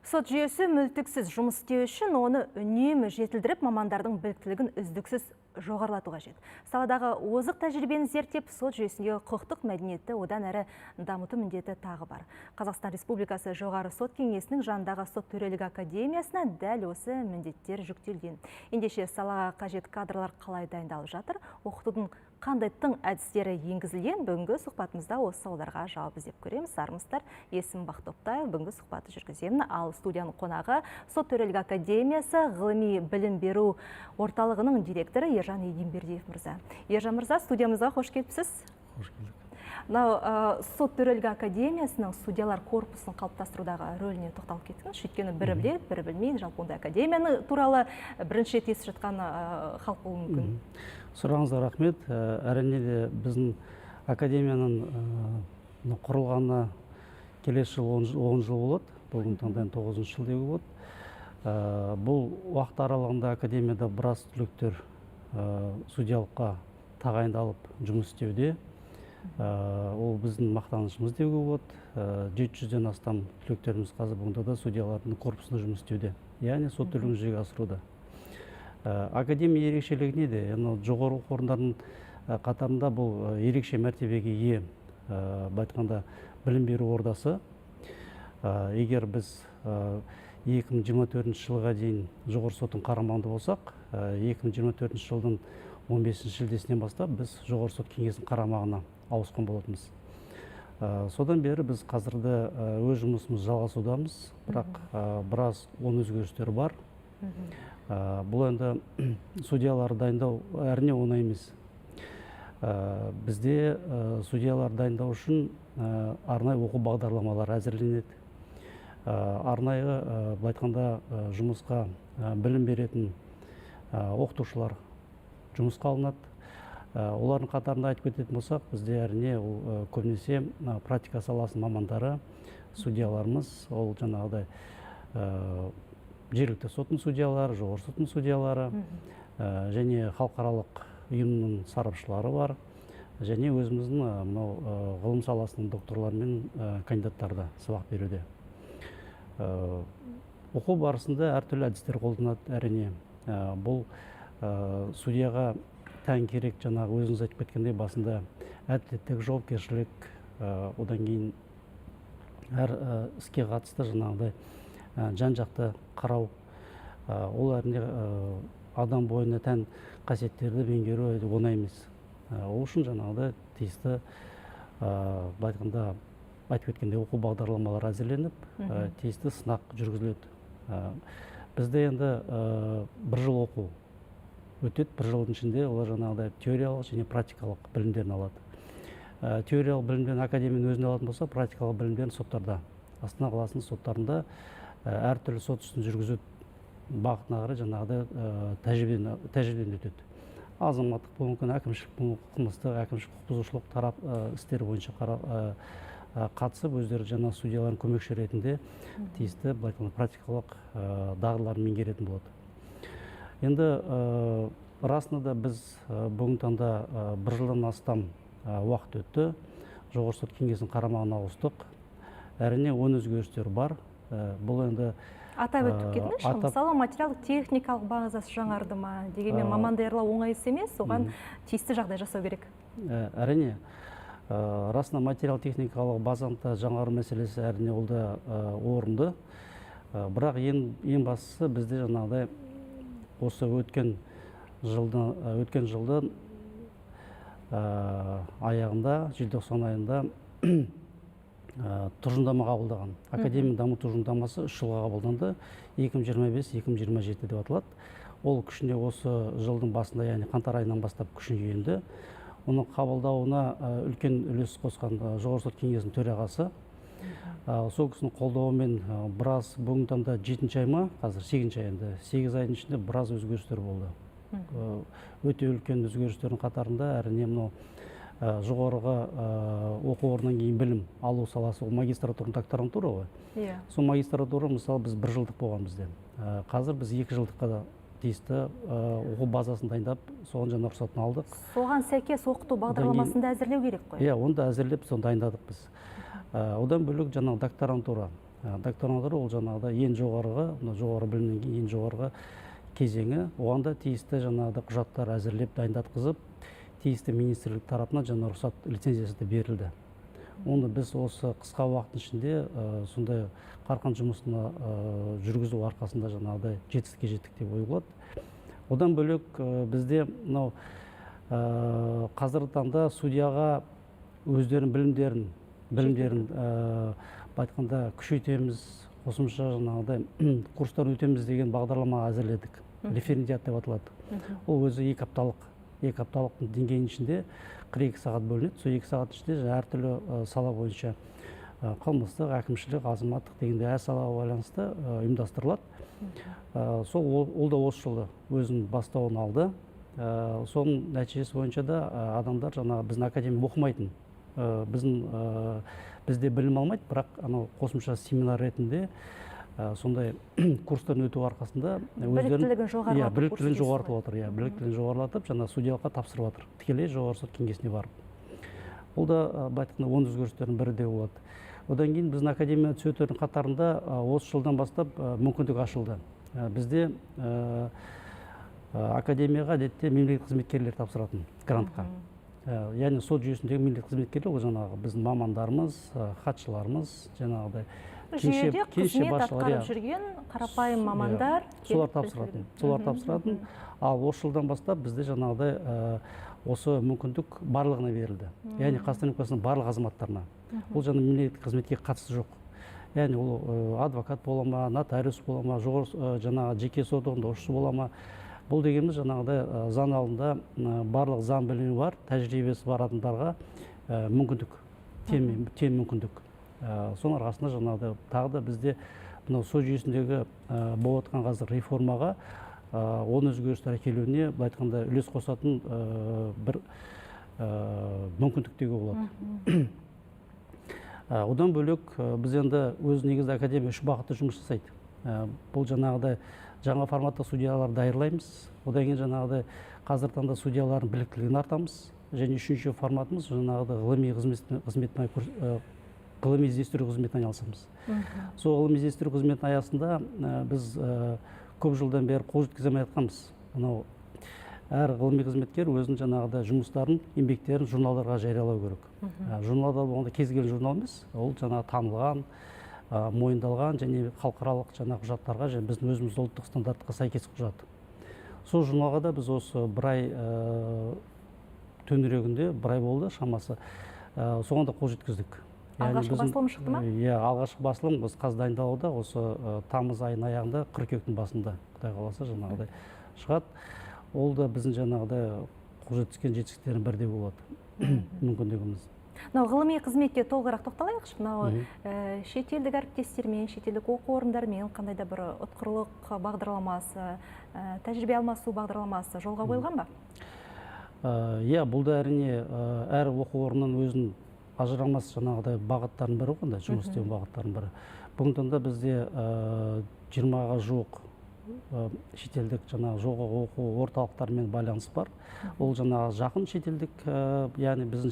Сот жүйесі мүлтіксіз жұмыс істеу үшін оны үнемі жетілдіріп, мамандардың біліктілігін үздіксіз жоғарылату қажет. Саладағы озық тәжірибені зерттеп, сот жүйесінде құқықтық мәдениетті одан әрі дамыту міндеті тағы бар. Қазақстан Республикасы жоғары сот кеңесінің жанындағы сот төрелігі академиясына дәл осы міндеттер жүктелген. Ендеше салаға қажет кадрлар қалай дайындалып жатыр, оқытудың қандай тың әдістері енгізілген, бүгінгі сұхбатымызда осы сауалдарға жауап іздеп көреміз. Армысыздар, есім Бақтоқтаев, бүгінгі сұхбатты жүргіземін. Ал студияның қонағы сот төрелігі академиясы ғылыми білім беру орталығының директоры Ержан Еденбердиев мырза. Ержан мырза, студиямызға қош келіпсіз. Қош келдік. Сот төрелігі академиясының судьялар корпусын қалыптастырудағы рөліне тоқталып кеттіңіз. Өйткені бірі біледі, бірі білмейді. Жалпы ондай академияны туралы бірінші рет естіп жатқан халық болуы мүмкін. Сұрағыңызға рахмет. Әрине де біздің академияның құрылғанына келесі жыл 10 жыл болады. Бүгінгі таңда 9 жыл деуге болады. Бұл уақыт аралығында академияда біраз түлектер судьялыққа тағайындалып жұмыс істеуде. Ол біздің мақтанышымыз деуге болады. 700-ден астам түлектеріміз қазір бүгінде да судьялардың корпусында жұмыс істеуде. Яғни сот төлігін жүзеге асыруда. Академия ерекшелігі неде? Жоғары оқу орындарының қатарында бұл ерекше мәртебеге ие, айтқанда білім беру ордасы. Егер біз 2024 жылға дейін жоғары соттың қарамағында болсақ, 2024 жылдың 15 шілдесінен бастап біз жоғары сот кеңесінің қарамағына ауысқан болатынбыз. Содан бері біз қазірді өз жұмысымыз жалғасудамыз, бірақ біраз оң өзгерістер бар. Бұл енді судьялар дайындау әрине оңай емес. Бізде судьялар дайындау үшін арнайы оқу бағдарламалары әзірленеді. Арнайы айтқанда жұмысқа білім беретін оқытушылар жұмысқа алынады. Олардың қатарында айтып кететін болсақ, бізде әрине көбінесе практика саласының мамандары, судьяларымыз, ол жаңағыдай жергілікті соттың судьялары, жоғары соттың судьялары, және халықаралық ұйымның сарапшылары бар, және өзіміздің ғылым саласының докторлары мен кандидаттары да сабақ беруде. Оқу барысында әртүрлі әдістер қолданады, әрине. Бұл судьяға тән керек, жаңағы өзіңіз айтып кеткендей, басында әділеттік жауапкершілік, одан кейін әр іске қатысты жаңағыдай жан-жақты қарау, ол әрине адам бойына тән қасиеттерді меңгеру оңай емес. Ол үшін жаңағыдай тиісті айтқанда айтып кеткендей оқу бағдарламалары әзірленіп, тиісті сынақ жүргізіледі. Бізде енді бір жыл оқу өтеді, бір жылдың ішінде олар жаңағыдай теориялық және практикалық білімдерін алады. Теориялық білімдерін академияның өзіне алатын болса, практикалық білімдерін соттарда, Астана қаласының соттарында әртүрлі сот ісін жүргізу бағытына қарай жаңағыдай тәжірибеден өтеді. Азаматтық болуы мүмкін, әкімшілік қылмыстық, әкімшілік құқық бұзушылық тарап істері бойынша қатысып, өздері жаңа судьялардың көмекші ретінде тиісті практикалық дағдыларын меңгеретін болады. Енді расында да біз бүгінгі таңда бір жылдан астам уақыт өтті. Жоғары сот кеңесінің қарамағына ауыстық. Әрине оң өзгерістер бар. Бұл енді атап өтіп кетіңізші, мысалы материалдық техникалық базасы жаңарды ма, дегенмен маман даярлау оңай іс емес, оған тиісті жағдай жасау керек. Әрине, расында материал техникалық базаны жаңару мәселесі әрине ол да орынды. Бірақ ең бастысы бізде жаңағыдай осы өткен жылдың аяғында, желтоқсан айында тұжырымдама қабылдаған. Академия даму тұжырымдамасы 3 жылға қабылданды, 2025-2027 деп аталады. Ол күшіне осы жылдың басында, яғни қаңтар айынан бастап күшіне енді. Оның қабылдауына үлкен үлес қосқан жоғары сот кеңесінің төрағасы. Сол кісінің қолдауымен біраз бүгінгі таңда 7-ші ай ма, қазір 8-ші айында, 8 айдың ішінде біраз өзгерістер болды. Өте үлкен өзгерістердің қатарында әрине мынау жоғарғы оқу орнынан кейін білім алу саласы, ол магистратура, докторантура ғой. Сол магистратура, мысалы, біз 1 жылдық болған бізде. Қазір біз 2 жылдыққа тиісті оқу базасын дайындап, соған жаңа рұқсатын алдық. Соған сәйкес оқыту бағдарламасында әзірлеу керек қой? Оны да әзірлеп, соны дайындадық біз. Одан бөлек жаңағы докторантура. докторантура ол жаңағыда ең жоғарғы, жоғары білімнен кейін ең жоғарғы кезеңі. Оған да тиісті жаңағыда құжаттар әзірлеп дайындатқызып, тиісті министрлік тарапынан жаңа рұқсат лицензиясы да берілді. Оны біз осы қысқа уақыттың ішінде сондай қарқын жұмысына жүргізу арқасында жаңағыдай жетістікке жеттік деп ойлап болады. Одан бөлек бізде мынау қазіргі таңда судьяға өздерінің білімдерін айтқанда күшейтеміз, қосымша жаңағыдай курстар өтеміз деген бағдарлама әзірледік. Референдиат деп аталады. Ол өзі 2 апталық деңгейінің ішінде 42 сағат бөлінеді. Сол 2 сағат ішінде әртүрлі сала бойынша қылмыстық, әкімшілік, азаматтық дегенде әр салаға байланысты ұйымдастырылады. Ол да осы жылы өзінің бастауын алды. Соның нәтижесі бойынша да адамдар жаңағы біздің академия оқымайтын. Бізде білім алмайды, бірақ қосымша семинар ретінде сондай курстан өту арқасында біліктілігін жоғартып отыр. Біліктілігін жоғарылатып, жаңа судьялыққа тапсырып отыр. Тікелей жоғары сот кеңесіне барып. Ол да айтқанда оң өзгерістердің бірі де болады. Одан кейін біздің академия түзетудің қатарында осы жылдан бастап мүмкіндік ашылды. Бізде академияға әдетте мемлекеттік қызметкерлер тапсыратын грантқа. Яғни сот жүйесіндегі мемлекеттік қызметкерлер ол жаңағы біздің мамандарымыз, хатшыларымыз, жаңағыдай жүйеде қызмет атқарып жүрген қарапайым мамандар солар тапсыратын. Ал осы жылдан бастап бізде жаңағыдай осы мүмкіндік барлығына берілді. Яғни Қазақстан Республикасының барлық азаматтарына. Ол жаңа мемлекеттік қызметке қатысы жоқ. Яғни ол адвокат бола ма, нотариус бола ма, жаңағы жеке сот орындаушысы бола ма. Бұл дегеніміз жаңағыдай заң алдында барлық заң білімі бар, тәжірибесі бар адамдарға мүмкіндік, тең мүмкіндік. Соның арқасында жаңағыдай тағы да бізде мынау сот жүйесіндегі болып жатқан қазір реформаға оң өзгерістер әкелуіне айтқанда үлес қосатын бір мүмкіндік деуге болады. Одан бөлек біз енді өз негізді академия 3 бағытта жұмыс жасайды. Бұл жаңағыдай жаңа форматта судьялар дайырлаймыз. Одан кейін жаңағыдай қазіргі таңда судьялардың біліктілігін артамыз. Және үшінші форматымыз жаңағыдай ғылыми іздестіру қызметіне айналысамыз. Сол ғылыми іздестіру қызметінің аясында біз көп жылдан бері қол жеткізе алмай жатқанбыз. Мынау әр ғылыми қызметкер өзінің жаңағыдай жұмыстарын, еңбектерін журналдарға жариялау керек. Журналдар болғанда кез келген журнал емес, ол жаңағы танылған, мойындалған және халықаралық жаңағы құжаттарға және біздің өзіміз ұлттық стандартқа сәйкес құжат. Сол журналға да біз осы бір ай төңірегінде бір ай болды шамасы. Соған да қол жеткіздік. Алғашқы басылым шықты ма? Иә, алғашқы басылым біз қазір дайындауда осы тамыз айының аяғында, қыркүйектің басында, Құдай қаласа жаңағыдай шығады. Ол да біздің жаңағыдай қол жеткізген жетістіктердің бірде болады мүмкіндігіміз. Ғылыми қызметке толығырақ тоқталайықшы. Шетелдік әріптестермен, шетелдік оқу орындарымен қандай да бір ұтқырлық бағдарламасы, тәжірибе алмасу бағдарламасы жолға қойылған ба? Иә, бұл да әрине әр оқу орнынан өзінің ажырамас жаңағыдай бағыттардың бірі ғой, жұмыс істеу бағыттардың бірі. Бүгінгі таңда бізде 20-ға жуық шетелдік жаңағы жоғары оқу орталықтарымен байланыс бар. Ол жаңағы жақын шетелдік, яғни біздің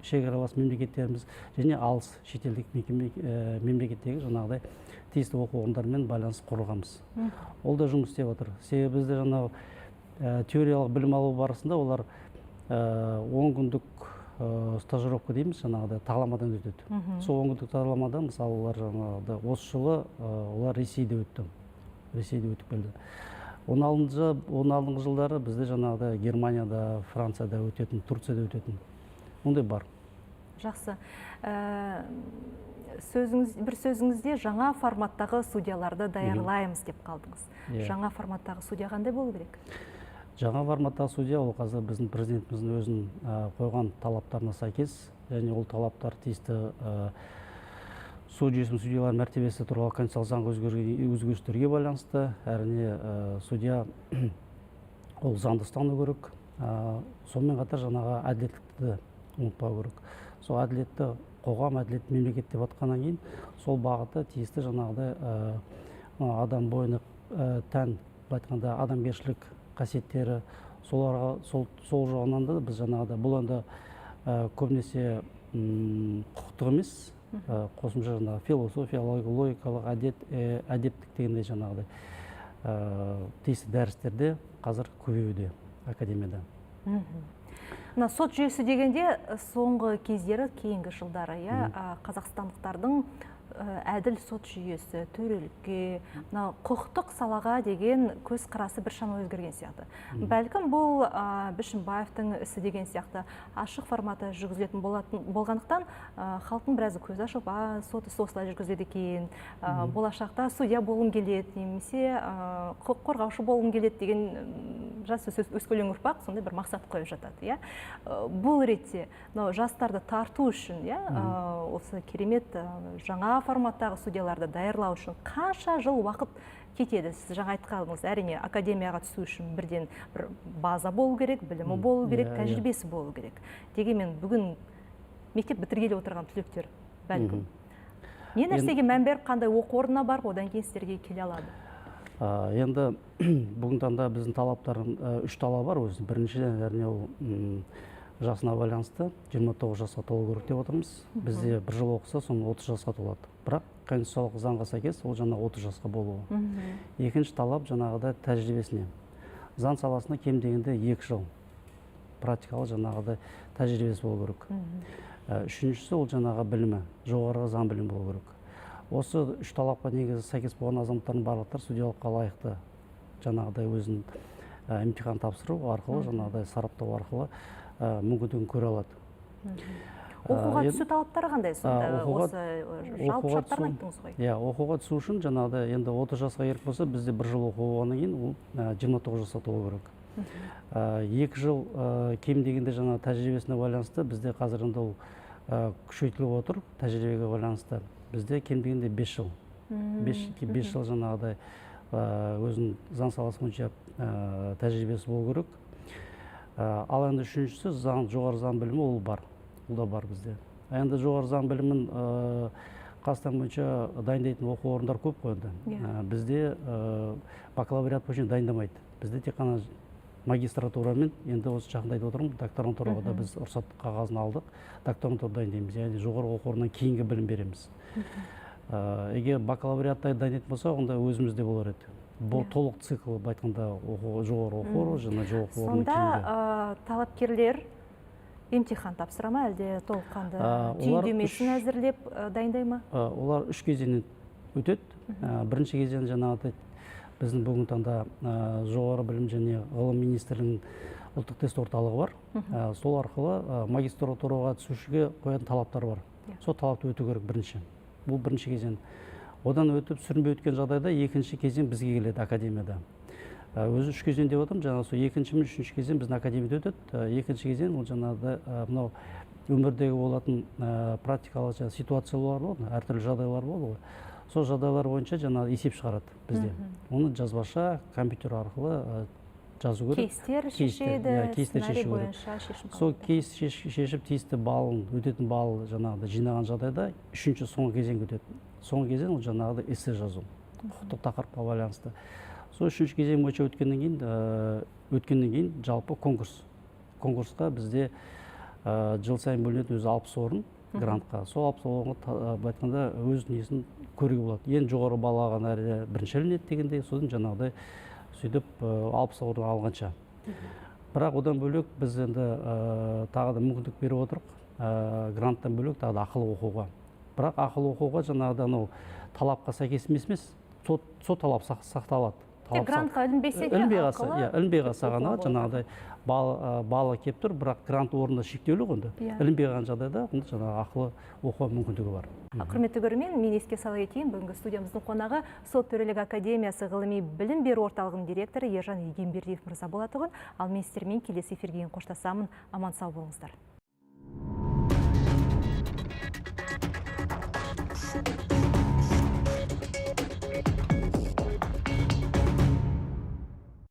шекаралас мемлекеттеріміз және алыс шетелдік мемлекеттегі жаңағыдай тиісті оқу орындарымен байланыс құрғанбыз. Ол да жұмыс істеп отыр. Себебі бізде жаңағы теориялық білім алу барысында олар 10 күндік стажировка дейміз, жаңағыдай тағламадан өтеді. Сол 10 күндік тағламадан мысалы олар жаңағыдай осы жылы олар Ресейде өтті. Ресейде өтіп келді. 16 жылдары бізде жаңағыдай Германияда, Францияда өтетін, Турцияда өтетін. Ондай бар. Жақсы. Бір сөзіңізде жаңа форматтағы судьяларды даярлаймыз деп қалдыңыз. Жаңа форматтағы судья қандай болу керек? Жаңа форматтағы судья ол қазір біздің президентіміздің өзінің қойған талаптарына сәйкес, және ол талаптар тиісті сот жүйесінің судьялар мәртебесі туралы конституциялық заң өзгерістерге байланысты. Әрине судья ол заңды ұстану керек. Сонымен қатар жаңағы әділеттікті ұмытпау керек. Сол әділетті қоғам, әділетті мемлекет деп атқаннан кейін сол бағытта тиісті жаңағыдай адам бойына тән айтқанда адамгершілік қасиеттері сол жағынан да біз жаңағыдай бұл енді көбінесе құқықтық емес, қосымша жаңағы философиялық, логикалық, әдептік дегендей жаңағыдай тиісті дәрістерде қазір көбеюде академияда. Мына сот жүйесі дегенде соңғы кездері, кейінгі жылдары, қазақстандықтардың әділ сот жүйесі, төрелікке, құқықтық салаға деген көз қарасы біршама өзгерген сияқты. Бәлкім бұл Бішімбаевтың ісі деген сияқты ашық форматы жүргізілетін болғандықтан халықтың біразы көз ашып, сот ісі осылай жүргізіледі екен, болашақта судья болғым келеді, немесе құқық қорғаушы болғым келеді деген жас өскелең ұрпақ сондай бір мақсат қойып жатады. Бұл ретте жастарды тарту үшін, осы керемет жаңа форматтағы судьяларды даярлау үшін қанша жыл уақыт кетеді? Сіз жаңа айтқаныңыз, әрине академияға түсу үшін бірден бір база болу керек, білімі болу керек, тәжірибесі болу керек. Дегенмен бүгін мектеп бітіргелі отырған түлектер бәлкім не нәрсеге мән беріп, қандай оқу орнына барып, одан кейін сіздерге келе алады? Енді бүгінгі таңда біздің талаптардың үш талап бар өзі. Біріншіден, әрине ол жасына байланысты 29 жасқа толу керек деп отырмыз. Бізде бір жыл оқыса, соны 30 жасқа толады. Бірақ конституциялық заңға сәйкес ол жаңа 30 жасқа болуы. Екінші талап жаңағыда тәжірибесіне. Заң саласында кем дегенде 2 жыл практикалық жаңағыда тәжірибесі болу керек. Үшіншісі ол жаңағы білімі, жоғарғы заң білімі болу керек. Осы үш талапқа негізі сәйкес болған азаматтардың барлықтар судьялыққа лайықты жаңағыдай өзін емтихан тапсыру арқылы, жаңағыдай сараптау арқылы мүмкіндігін көре алады. Оқуға түсу талаптары қандай сонда? Осы жалпы шарттарын айттыңыз ғой. Оқуға түсу үшін жаңағыдай енді 30 жасқа керек болса, бізде бір жыл оқу болғаннан кейін ол 29 жасқа толу керек. 2 жыл кем дегенде жаңа тәжірибесіне байланысты бізде қазір енді ол күшейтіліп отыр, тәжірибеге байланысты. Бізде кем дегенде 5 жыл. 5 жыл жаңағыдай өзінің заң саласы бойынша тәжірибесі болу керек. Ал енді үшіншісі жоғары заң білімі ол бар. Ол да бар бізде. Енді жоғары заң білімін Қазақстан бойынша дайындайтын оқу орындар көп қой енді. Бізде бакалавриат бойынша дайындамайды. Бізде тек қана магистратурамен, енді осы жақында айтып отырмын, докторантураға да біз рұқсат қағазын алдық, докторантура дайындаймыз, яғни жоғары оқу орнынан кейінгі білім береміз. Егер бакалавриатта дайындайтын болса, онда өзімізде болар еді. Бұл толық цикл айтқанда жоғары оқу орны, жаңа жоғары оқу орнынан кейінгі. Сонда талапкерлер емтихан тапсыра ма, әлде толыққанды түйіндемесін әзірлеп дайындай ма? Олар 3 кезеңнен өтеді. Бірінші кезең жаңағыдай біздің бүгінгі таңда жоғары білім және ғылым министрлігінің ұлттық тест орталығы бар. Сол арқылы магистратураға түсушіге қоятын талаптар бар. Сол талапты өту керек бірінші. Бұл бірінші кезең. Одан өтіп сүрінбей өткен жағдайда екінші кезең бізге келеді академияда. Өзі 3 кезең деп отырмын, жаңағы сол екінші мен үшінші кезең біздің академияда өтеді. Екінші кезең ол жаңағы мынау өмірдегі болатын практикалық ситуациялар болады, әртүрлі жағдайлар болады. Сол жағдайлар бойынша жаңағы есеп шығарады бізде. Оны жазбаша компьютер арқылы жазу керек. Кейстер шешеді, сценарий бойынша шешім қабылдайды. Сол кейс шешіп тиісті балын, өтетін бал жаңағыда жинаған жағдайда үшінші соңғы кезеңге өтеді. Соңғы кезең ол жаңағыда эссе жазу, құқықтық тақырыпқа байланысты. Сол үшінші кезең бойынша өткеннен кейін жалпы конкурсқа бізде жыл сайын бөлінетін өзі 60 орын грантқа. Сол 60 орынға айтқанда өз несін көруге болады. Ең жоғары бал алған әрі бірінші ілінеді дегенде, содан жаңағыдай сөйтіп 60 орын алғанша. Бірақ одан бөлек біз енді тағы да мүмкіндік беріп отырық, гранттан бөлек тағы да ақылы оқуға. Бірақ ақылы оқуға жаңағыда талапқа сәйкес емес, сол талап сақталады. Тек грантқа ілінбесе де ақылы? Ілінбей қалса ғана жаңағыдай балы кеп тұр, бірақ грант орында шектеулі ғонды. Ілінбей қалған жағдайда жаңағы ақылы оқуға мүмкіндігі бар. Құрметті көрермен, мен еске сала кетейін, бүгінгі студиямыздың қонағы Сот төрелігі академиясы ғылыми білім беру орталығының директоры Ержан Егембердиев мырза болатұғын. Ал мен сіздермен келесі эфирге қоштасамын. Аман сау болыңыздар.